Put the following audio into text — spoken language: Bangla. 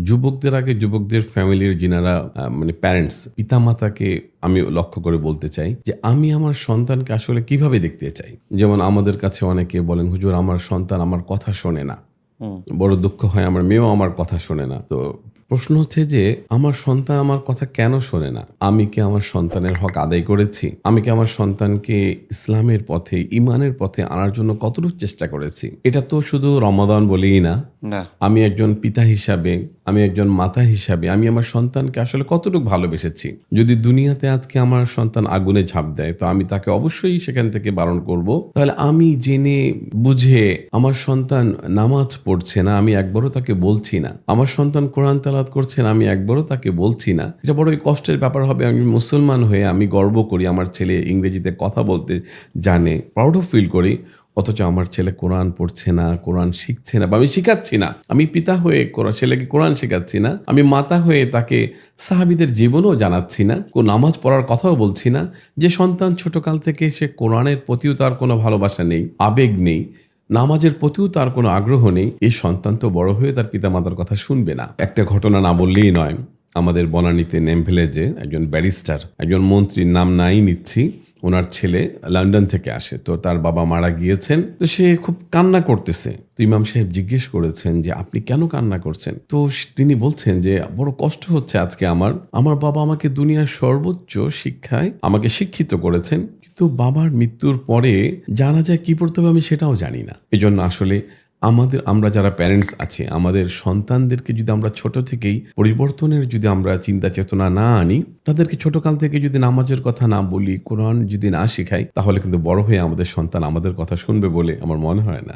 যুবকদের আগে যুবকদের ফ্যামিলির যিনারা মানে প্যারেন্টস, পিতামাতাকে আমি লক্ষ্য করে বলতে চাই যে আমি আমার সন্তানকে আসলে কিভাবে দেখতে চাই। যেমন আমাদের কাছে অনেকে বলেন, হুজুর আমার সন্তান আমার কথা শোনে না। বড় দুঃখ হয়, আমার মেয়েও আমার কথা শোনে না। তো প্রশ্ন হচ্ছে যে আমার সন্তান আমার কথা কেন শোনে না? আমি কি আমার সন্তানের হক আদায় করেছি? আমি কি আমার সন্তানকে ইসলামের পথে, ঈমানের পথে আনার জন্য কতটুকু চেষ্টা করেছি? এটা তো শুধু রমাদান বলেই না। না। আমি একজন পিতা হিসাবে, আমি একজন মাতা হিসাবে আমি আমার সন্তানকে আসলে কতটুকু ভালোবেসেছি। যদি দুনিয়াতে আজকে আমার সন্তান আগুনে ঝাঁপ দেয়, তো আমি তাকে অবশ্যই সেখান থেকে বারণ করব। তাহলে আমি জেনে বুঝে আমার সন্তান নামাজ পড়ছে না, আমি একবারও তাকে বলছি না। আমার সন্তান কোরআন তেলাওয়াত করছে না, আমি একবারও তাকে বলছি না। এটা বড়ই কষ্টের ব্যাপার হবে। আমি মুসলমান হয়ে আমি গর্ব করি আমার ছেলে ইংরেজিতে কথা বলতে জানে, প্রাউড ফিল করি। অথচ আমার ছেলে কোরআন পড়ছে না, কোরআন শিখছে না, বা আমি শিখাচ্ছি না। আমি পিতা হয়ে ছেলেকে কোরআন শেখাচ্ছি না। আমি মাতা হয়ে তাকে সাহাবীদের জীবনও জানাচ্ছি না, নামাজ পড়ার কথাও বলছি না। যে সন্তান ছোটকাল থেকে সে কোরআনের প্রতিও তার কোনো ভালোবাসা নেই, আবেগ নেই, নামাজের প্রতিও তার কোনো আগ্রহ নেই, এই সন্তান তো বড় হয়ে তার পিতামাতার কথা শুনবে না। একটা ঘটনা না বললেই নয়। আমাদের বনানীতে নেম ভিলেজে একজন ব্যারিস্টার, একজন মন্ত্রীর নাম নাই নিচ্ছি, ওনার ছেলে লন্ডন থেকে আসে। তো তার বাবা মারা গিয়েছেন, তো সে খুব কান্না করতেছে। তো ইমাম সাহেব জিজ্ঞেস করেছেন যে আপনি কেন কান্না করছেন? তো তিনি বলছেন যে বড় কষ্ট হচ্ছে আজকে আমার বাবা আমাকে দুনিয়ার সর্বোচ্চ শিক্ষায় আমাকে শিক্ষিত করেছেন, কিন্তু বাবার মৃত্যুর পরে জানাজায় কি পড়তে হবে আমি সেটাও জানি না। এজন্য আসলে আমরা যারা প্যারেন্টস আছি, আমাদের সন্তানদেরকে যদি আমরা ছোট থেকেই পরিবর্তনের যদি আমরা চিন্তা চেতনা না আনি, তাদেরকে ছোটকাল থেকে যদি নামাজের কথা না বলি, কোরআন যদি না শিখাই, তাহলে কিন্তু বড় হয়ে আমাদের সন্তান আমাদের কথা শুনবে বলে আমার মনে হয় না।